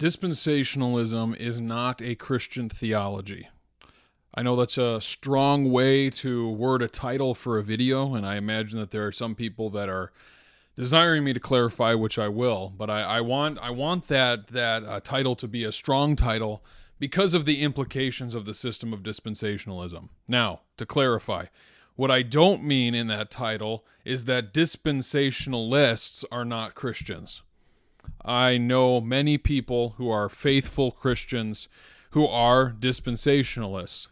Dispensationalism is not a Christian theology. I know that's a strong way to word a title for a video, and I imagine that there are some people that are desiring me to clarify, which I will. But I want that title to be a strong title because of the implications of the system of dispensationalism. Now, to clarify, what I don't mean in that title is that dispensationalists are not Christians. I know many people who are faithful Christians who are dispensationalists.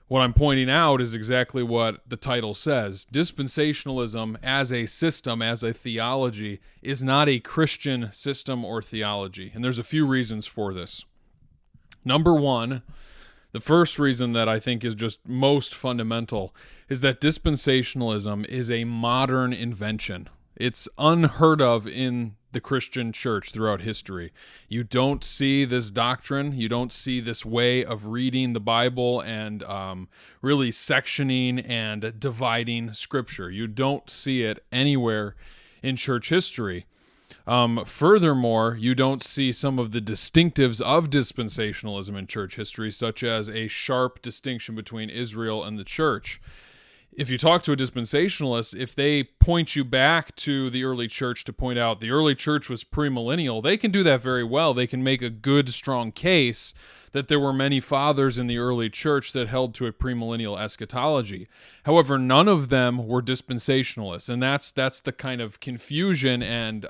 What I'm pointing out is exactly what the title says. Dispensationalism as a system, as a theology, is not a Christian system or theology. And there's a few reasons for this. Number one, the first reason that I think is just most fundamental is that dispensationalism is a modern invention. It's unheard of in the Christian church throughout history. You don't see this doctrine. You don't see this way of reading the Bible and really sectioning and dividing Scripture. You don't see it anywhere in church history. Furthermore, you don't see some of the distinctives of dispensationalism in church history, such as a sharp distinction between Israel and the church. If you talk to a dispensationalist, if they point you back to the early church to point out the early church was premillennial, they can do that very well. They can make a good, strong case that there were many fathers in the early church that held to a premillennial eschatology. However, none of them were dispensationalists, and that's the kind of confusion and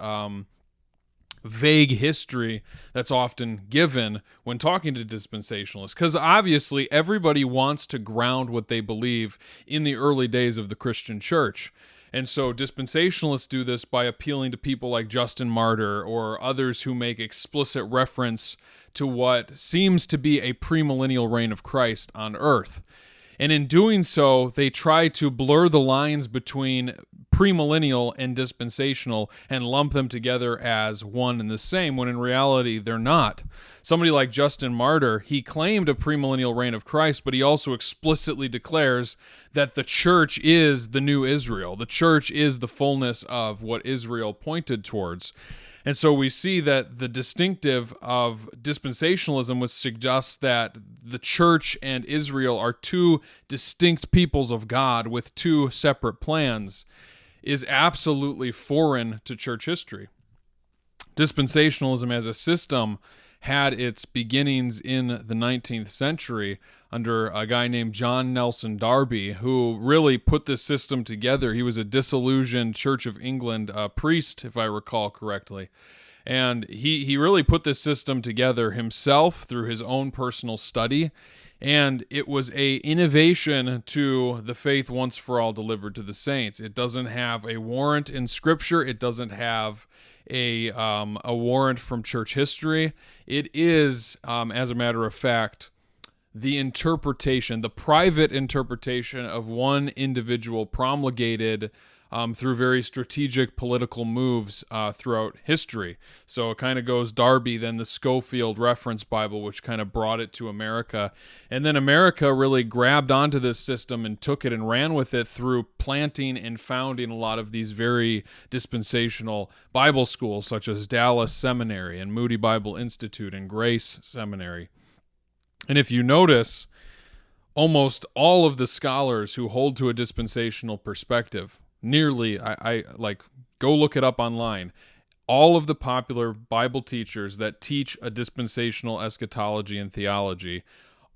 vague history that's often given when talking to dispensationalists, because obviously everybody wants to ground what they believe in the early days of the Christian church. And so dispensationalists do this by appealing to people like Justin Martyr or others who make explicit reference to what seems to be a premillennial reign of Christ on earth. And in doing so, they try to blur the lines between premillennial and dispensational and lump them together as one and the same, when in reality they're not. Somebody like Justin Martyr, he claimed a premillennial reign of Christ, but he also explicitly declares that the church is the new Israel. The church is the fullness of what Israel pointed towards. And so we see that the distinctive of dispensationalism would suggest that the church and Israel are two distinct peoples of God with two separate plans is absolutely foreign to church history. Dispensationalism as a system had its beginnings in the 19th century under a guy named John Nelson Darby, who really put this system together. He was a disillusioned Church of England priest, if I recall correctly. And he really put this system together himself through his own personal study. And it was a innovation to the faith once for all delivered to the saints. It doesn't have a warrant in Scripture. It doesn't have a warrant from church history. It is, as a matter of fact, the interpretation, the private interpretation of one individual promulgated through very strategic political moves throughout history. So it kind of goes Darby, then the Schofield Reference Bible, which kind of brought it to America. And then America really grabbed onto this system and took it and ran with it through planting and founding a lot of these very dispensational Bible schools, such as Dallas Seminary and Moody Bible Institute and Grace Seminary. And if you notice, almost all of the scholars who hold to a dispensational perspective, nearly, I go look it up online, all of the popular Bible teachers that teach a dispensational eschatology and theology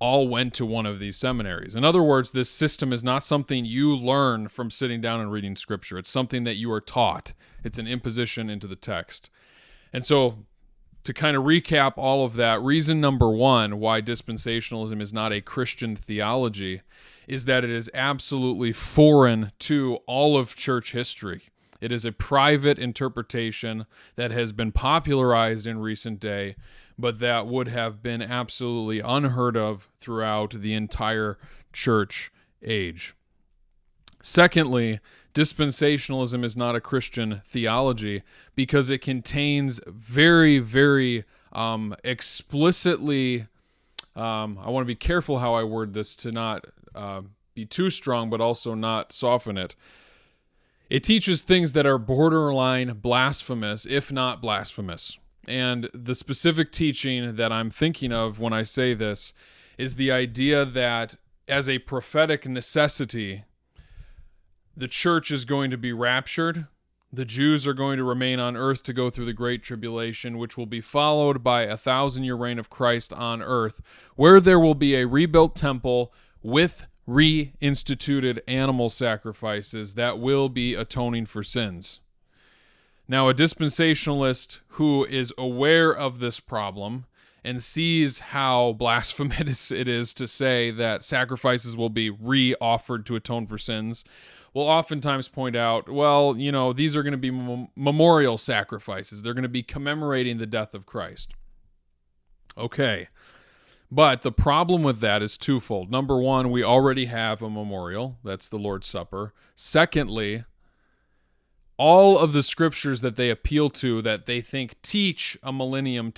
all went to one of these seminaries. In other words, this system is not something you learn from sitting down and reading Scripture. It's something that you are taught. It's an imposition into the text. And so, to kind of recap all of that, reason number one why dispensationalism is not a Christian theology is that it is absolutely foreign to all of church history. It is a private interpretation that has been popularized in recent day, but that would have been absolutely unheard of throughout the entire church age. Secondly, dispensationalism is not a Christian theology because it contains very, very explicitly, I want to be careful how I word this to not be too strong, but also not soften it. It teaches things that are borderline blasphemous, if not blasphemous. And the specific teaching that I'm thinking of when I say this is the idea that as a prophetic necessity, the church is going to be raptured. The Jews are going to remain on earth to go through the Great Tribulation, which will be followed by a 1,000-year reign of Christ on earth, where there will be a rebuilt temple with reinstituted animal sacrifices that will be atoning for sins. Now, a dispensationalist who is aware of this problem and sees how blasphemous it is to say that sacrifices will be re-offered to atone for sins will oftentimes point out, well, these are going to be memorial sacrifices. They're going to be commemorating the death of Christ. Okay. But the problem with that is twofold. Number one, we already have a memorial. That's the Lord's Supper. Secondly, all of the scriptures that they appeal to that they think teach a millennial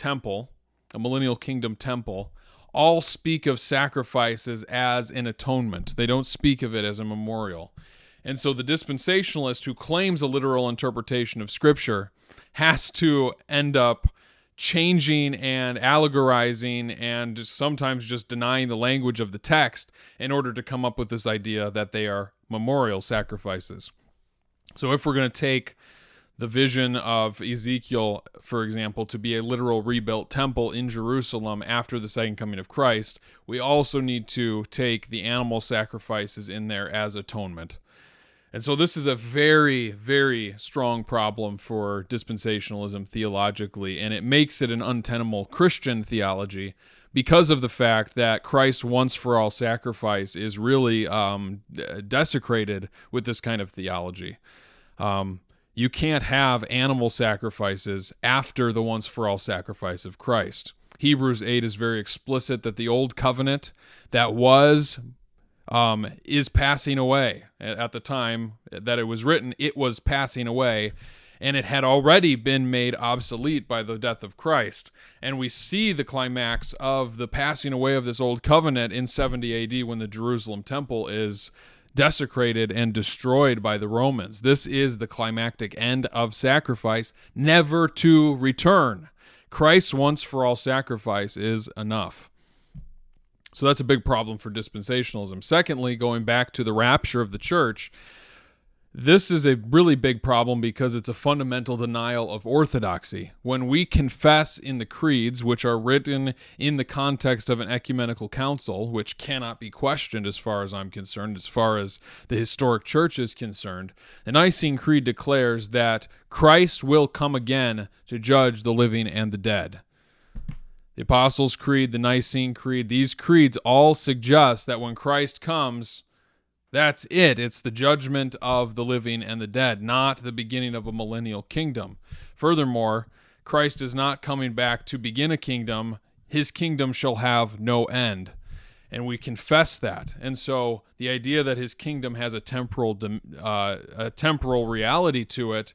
kingdom temple, all speak of sacrifices as an atonement. They don't speak of it as a memorial. And so the dispensationalist who claims a literal interpretation of Scripture has to end up changing and allegorizing and sometimes just denying the language of the text in order to come up with this idea that they are memorial sacrifices. So if we're going to take the vision of Ezekiel, for example, to be a literal rebuilt temple in Jerusalem after the second coming of Christ, we also need to take the animal sacrifices in there as atonement. And so this is a very, very strong problem for dispensationalism theologically, and it makes it an untenable Christian theology because of the fact that Christ's once-for-all sacrifice is really desecrated with this kind of theology. You can't have animal sacrifices after the once-for-all sacrifice of Christ. Hebrews 8 is very explicit that the old covenant that is passing away. At the time that it was written, it was passing away, and it had already been made obsolete by the death of Christ. And we see the climax of the passing away of this old covenant in 70 AD when the Jerusalem temple is desecrated and destroyed by the Romans. This is the climactic end of sacrifice, never to return. Christ's once-for-all sacrifice is enough. So that's a big problem for dispensationalism. Secondly, going back to the rapture of the church, this is a really big problem because it's a fundamental denial of orthodoxy. When we confess in the creeds, which are written in the context of an ecumenical council, which cannot be questioned as far as I'm concerned, as far as the historic church is concerned, the Nicene Creed declares that Christ will come again to judge the living and the dead. The Apostles' Creed, the Nicene Creed, these creeds all suggest that when Christ comes, that's it. It's the judgment of the living and the dead, not the beginning of a millennial kingdom. Furthermore, Christ is not coming back to begin a kingdom. His kingdom shall have no end. And we confess that. And so the idea that his kingdom has a temporal reality to it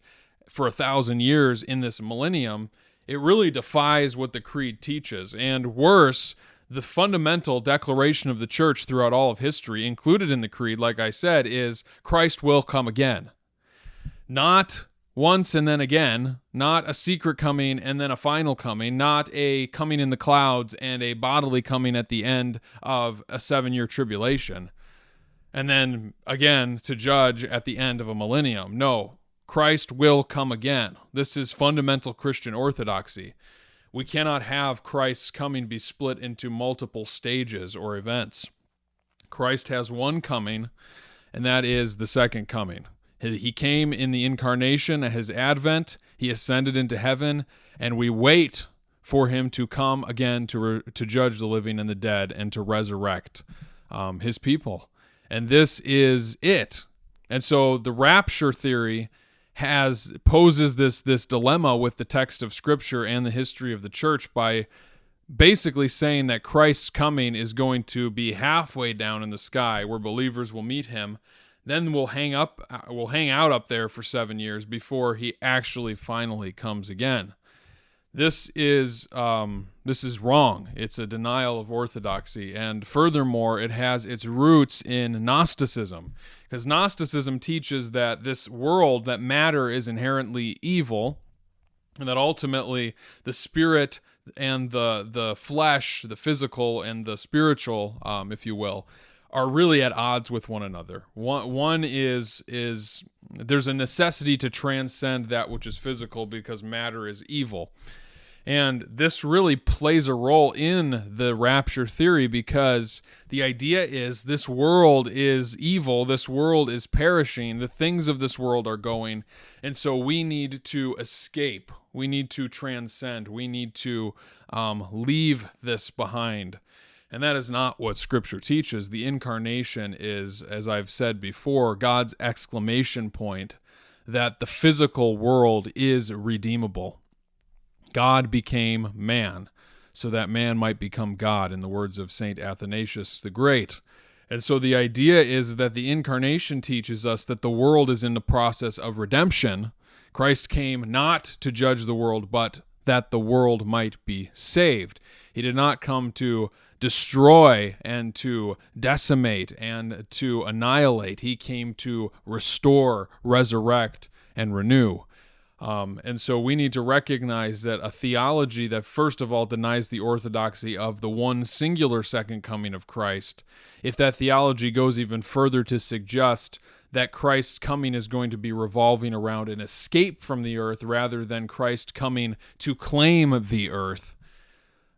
for 1,000 years in this millennium, it really defies what the creed teaches. And worse, the fundamental declaration of the church throughout all of history, included in the creed, like I said, is Christ will come again. Not once and then again, not a secret coming and then a final coming, not a coming in the clouds and a bodily coming at the end of a 7-year tribulation, and then again to judge at the end of a millennium. No, Christ will come again. This is fundamental Christian orthodoxy. We cannot have Christ's coming be split into multiple stages or events. Christ has one coming, and that is the second coming. He came in the incarnation at his advent. He ascended into heaven, and we wait for him to come again to judge the living and the dead and to resurrect his people. And this is it. And so the rapture theory poses this dilemma with the text of Scripture and the history of the church by basically saying that Christ's coming is going to be halfway down in the sky where believers will meet him. Then we'll hang out up there for 7 years before he actually finally comes again. This is wrong. It's a denial of orthodoxy, and furthermore, it has its roots in Gnosticism, because Gnosticism teaches that this world, that matter is inherently evil, and that ultimately the spirit and the flesh, the physical and the spiritual, if you will, are really at odds with one another. One is there's a necessity to transcend that which is physical because matter is evil. And this really plays a role in the rapture theory because the idea is this world is evil, this world is perishing, the things of this world are going, and so we need to escape, we need to transcend, we need to leave this behind. And that is not what Scripture teaches. The incarnation is, as I've said before, God's exclamation point that the physical world is redeemable. God became man, so that man might become God, in the words of St. Athanasius the Great. And so the idea is that the incarnation teaches us that the world is in the process of redemption. Christ came not to judge the world, but that the world might be saved. He did not come to destroy and to decimate and to annihilate. He came to restore, resurrect, and renew. And so we need to recognize that a theology that first of all denies the orthodoxy of the one singular second coming of Christ, if that theology goes even further to suggest that Christ's coming is going to be revolving around an escape from the earth rather than Christ coming to claim the earth,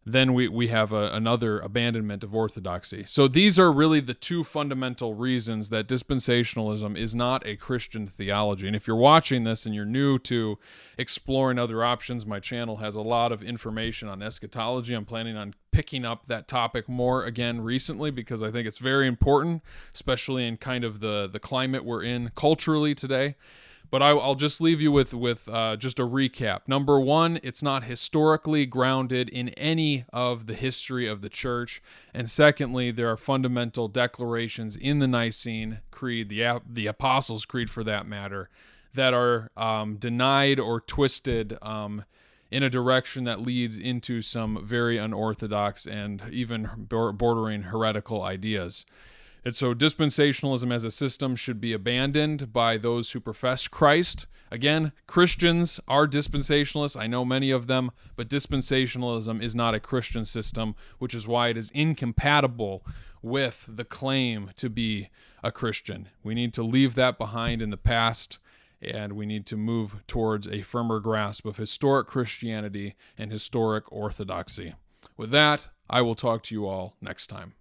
then we have another abandonment of orthodoxy. So these are really the two fundamental reasons that dispensationalism is not a Christian theology. And if you're watching this and you're new to exploring other options, my channel has a lot of information on eschatology. I'm planning on picking up that topic more again recently because I think it's very important, especially in kind of the climate we're in culturally today. But I'll just leave you with just a recap. Number one, it's not historically grounded in any of the history of the church. And secondly, there are fundamental declarations in the Nicene Creed, the Apostles' Creed for that matter, that are denied or twisted in a direction that leads into some very unorthodox and even bordering heretical ideas. And so dispensationalism as a system should be abandoned by those who profess Christ. Again, Christians are dispensationalists. I know many of them, but dispensationalism is not a Christian system, which is why it is incompatible with the claim to be a Christian. We need to leave that behind in the past, and we need to move towards a firmer grasp of historic Christianity and historic orthodoxy. With that, I will talk to you all next time.